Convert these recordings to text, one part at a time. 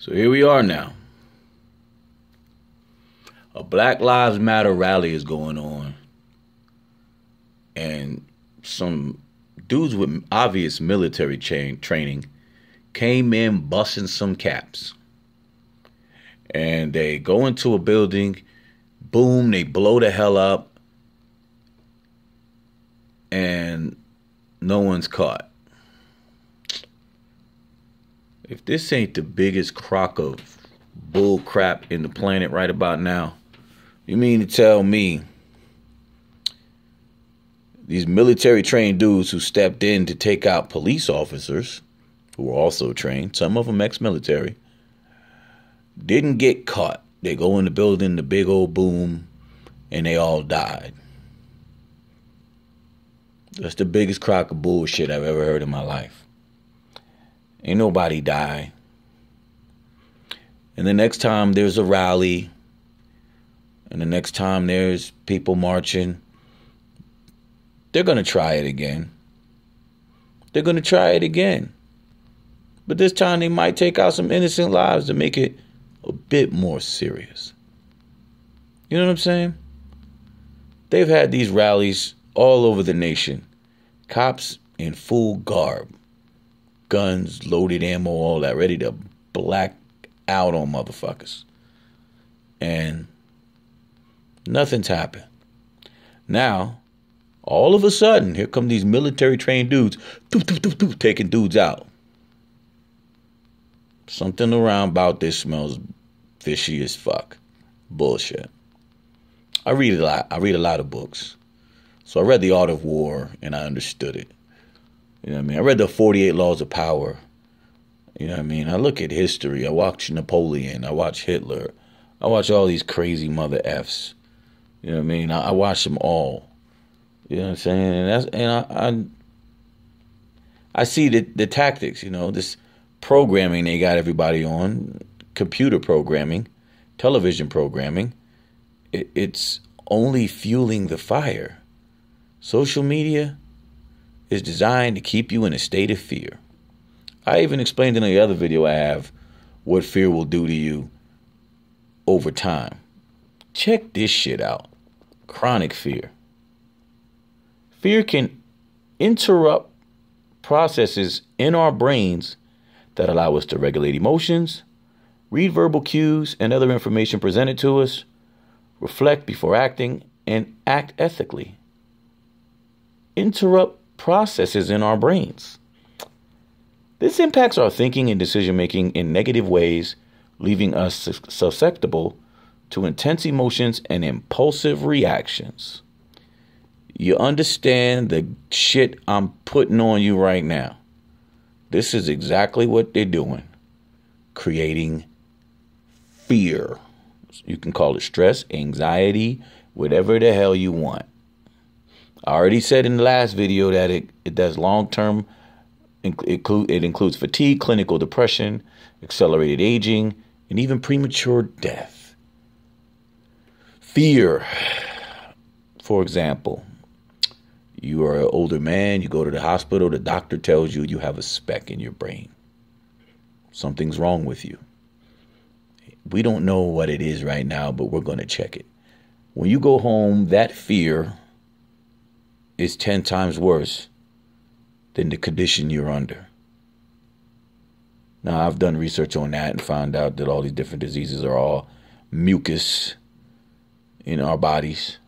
So here we are now. A Black Lives Matter rally is going on. And some dudes with obvious military training came in busting some caps. And they go into a building, boom, they blow the hell up, and no one's caught. If this ain't the biggest crock of bull crap in the planet right about now, you mean to tell me these military trained dudes who stepped in to take out police officers who were also trained, some of them ex-military, didn't get caught? They go in the building, the big old boom, and they all died. That's the biggest crock of bullshit I've ever heard in my life. Ain't nobody die. And the next time there's a rally, and the next time there's people marching, they're going to try it again. They're going to try it again. But this time they might take out some innocent lives to make it a bit more serious. You know what I'm saying? They've had these rallies all over the nation. Cops in full garb. Guns, loaded ammo, all that, ready to black out on motherfuckers. And nothing's happened. Now, all of a sudden, here come these military trained dudes, taking dudes out. Something around about this smells fishy as fuck. Bullshit. I read a lot. I read a lot of books. So I read The Art of War and I understood it. You know what I mean? I read the 48 Laws of Power. You know what I mean? I look at history. I watch Napoleon. I watch Hitler. I watch all these crazy mother Fs. You know what I mean? I watch them all. You know what I'm saying? And I see the tactics, you know, this programming they got everybody on, computer programming, television programming. It's only fueling the fire. Social media is designed to keep you in a state of fear. I even explained in the other video I have what fear will do to you over time. Check this shit out. Chronic fear. Fear can interrupt processes in our brains that allow us to regulate emotions, read verbal cues and other information presented to us, reflect before acting, and act ethically. Interrupt processes in our brains. This impacts our thinking and decision making in negative ways, leaving us susceptible to intense emotions and impulsive reactions. You understand the shit I'm putting on you right now? This is exactly what they're doing. Creating fear. You can call it stress, anxiety, whatever the hell you want. I already said in the last video that it does long-term, it includes fatigue, clinical depression, accelerated aging, and even premature death. Fear. For example, you are an older man, you go to the hospital, the doctor tells you you have a speck in your brain. Something's wrong with you. We don't know what it is right now, but we're going to check it. When you go home, that fear is 10 times worse than the condition you're under. Now, I've done research on that and found out that all these different diseases are all mucus in our bodies.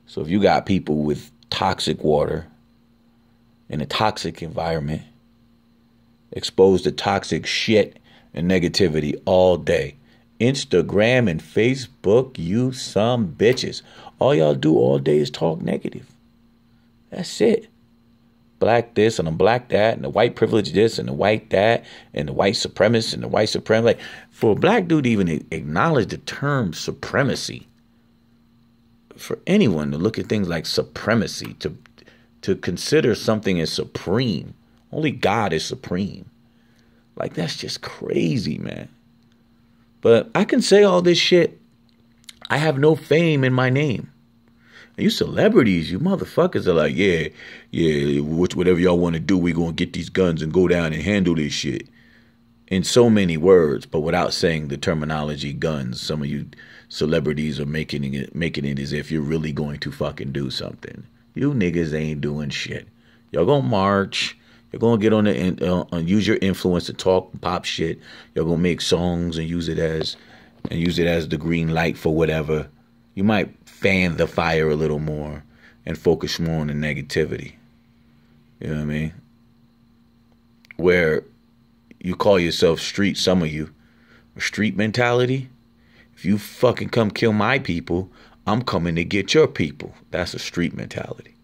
So if you got people with toxic water in a toxic environment, exposed to toxic shit and negativity all day, Instagram and Facebook, you some bitches. All y'all do all day is talk negative. That's it. Black this and a black that and the white privilege this and the white that and the white supremacist and the white supremacist. Like, for a black dude to even acknowledge the term supremacy, for anyone to look at things like supremacy, to consider something as supreme, only God is supreme. Like, that's just crazy, man. But I can say all this shit. I have no fame in my name. You celebrities, you motherfuckers are like, yeah, whatever y'all want to do, we going to get these guns and go down and handle this shit. in so many words, but without saying the terminology guns. Some of you celebrities are making it as if you're really going to fucking do something. You niggas ain't doing shit. Y'all gonna march. You're gonna get on the and use your influence to talk pop shit. You're gonna make songs and use it as the green light for whatever. You might fan the fire a little more and focus more on the negativity. You know what I mean? Where you call yourself street, some of you, street mentality. If you fucking come kill my people, I'm coming to get your people. That's a street mentality.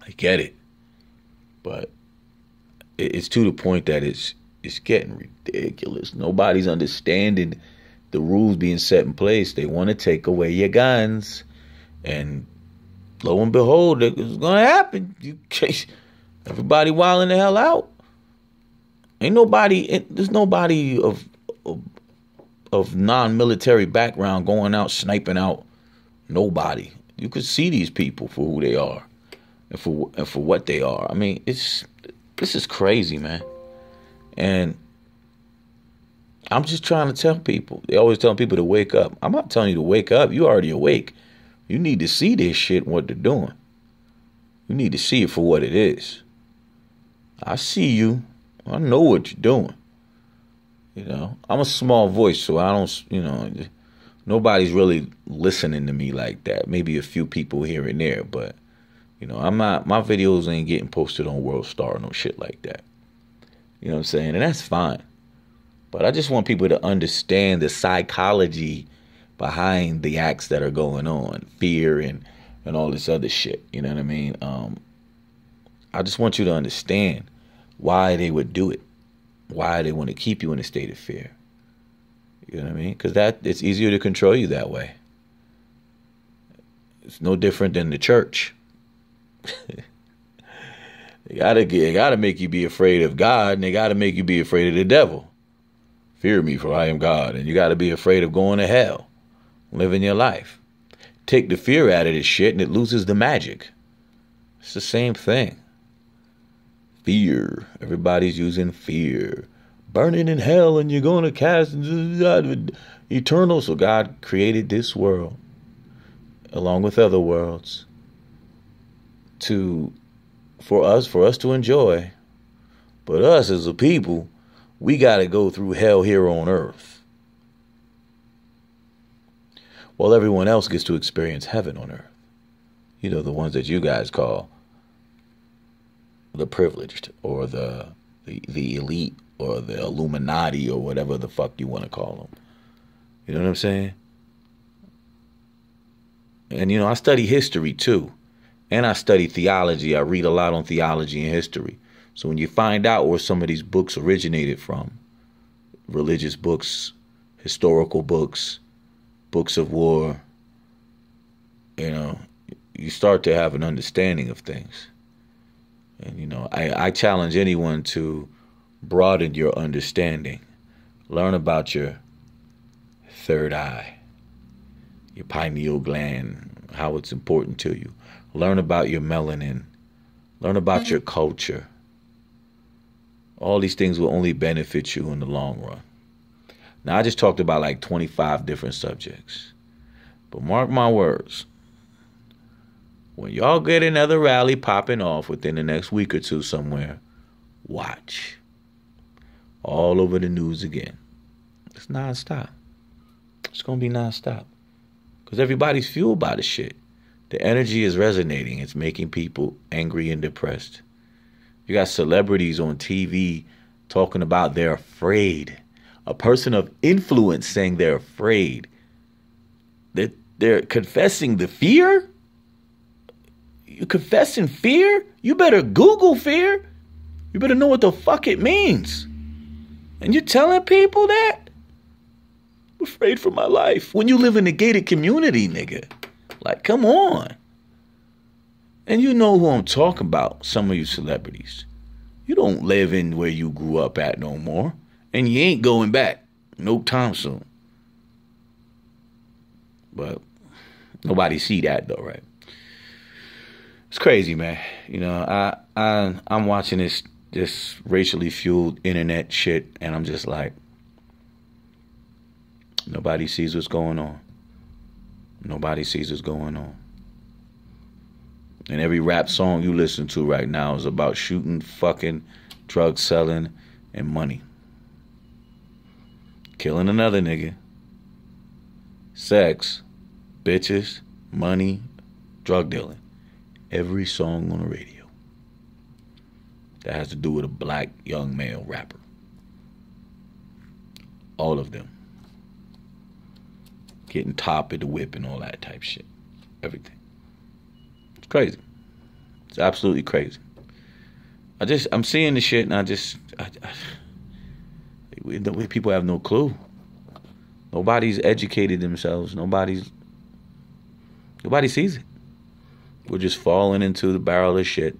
I get it. But it's to the point that it's getting ridiculous. Nobody's understanding the rules being set in place. They want to take away your guns. And lo and behold, it's going to happen. Everybody wilding the hell out. There's nobody of non-military background going out sniping out nobody. You could see these people for who they are and for what they are. I mean, this is crazy, man. And I'm just trying to tell people. They always tell people to wake up. I'm not telling you to wake up. You already awake. You need to see this shit and what they're doing. You need to see it for what it is. I see you. I know what you're doing. You know, I'm a small voice, so I don't, nobody's really listening to me like that. Maybe a few people here and there, but, my videos ain't getting posted on World Star or no shit like that. You know what I'm saying? And that's fine. But I just want people to understand the psychology behind the acts that are going on, fear and all this other shit. You know what I mean? I just want you to understand why they would do it, why they want to keep you in a state of fear. You know what I mean? Because it's easier to control you that way. It's no different than the church. They gotta make you be afraid of God, and they gotta make you be afraid of the devil. Fear me, for I am God. And you gotta be afraid of going to hell, living your life. Take the fear out of this shit, and it loses the magic. It's the same thing. Fear. Everybody's using fear. Burning in hell, and you're going to cast eternal. So God created this world, along with other worlds, for us to enjoy. But us as a people, we got to go through hell here on earth, while everyone else gets to experience heaven on earth. You know, the ones that you guys call the privileged, or the elite, or the Illuminati, or whatever the fuck you want to call them. You know what I'm saying? And, I study history too. And I study theology. I read a lot on theology and history. So when you find out where some of these books originated from, religious books, historical books, books of war, you start to have an understanding of things. And, I challenge anyone to broaden your understanding. Learn about your third eye, your pineal gland, how it's important to you. Learn about your melanin. Learn about your culture. All these things will only benefit you in the long run. Now, I just talked about like 25 different subjects. But mark my words. When y'all get another rally popping off within the next week or two somewhere, watch. All over the news again. It's nonstop. It's going to be nonstop. Because everybody's fueled by the shit. The energy is resonating. It's making people angry and depressed. You got celebrities on TV talking about they're afraid. A person of influence saying they're afraid. They're confessing the fear? You confessing fear? You better Google fear. You better know what the fuck it means. And you're telling people that? I'm afraid for my life. When you live in a gated community, nigga. Like, come on. And you know who I'm talking about, some of you celebrities. You don't live in where you grew up at no more. And you ain't going back no time soon. But nobody see that though, right? It's crazy, man. I'm watching this this racially fueled internet shit, and I'm just like, nobody sees what's going on. Nobody sees what's going on. And every rap song you listen to right now is about shooting, fucking, drug selling, and money. Killing another nigga. Sex, bitches, money, drug dealing. Every song on the radio that has to do with a black young male rapper. All of them. Getting top of the whip and all that type shit. Everything. It's crazy. It's absolutely crazy. I'm seeing the shit, and people have no clue. Nobody's educated themselves. Nobody sees it. We're just falling into the barrel of shit.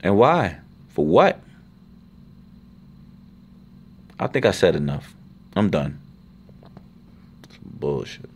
And why? For what? I think I said enough. I'm done. Some bullshit.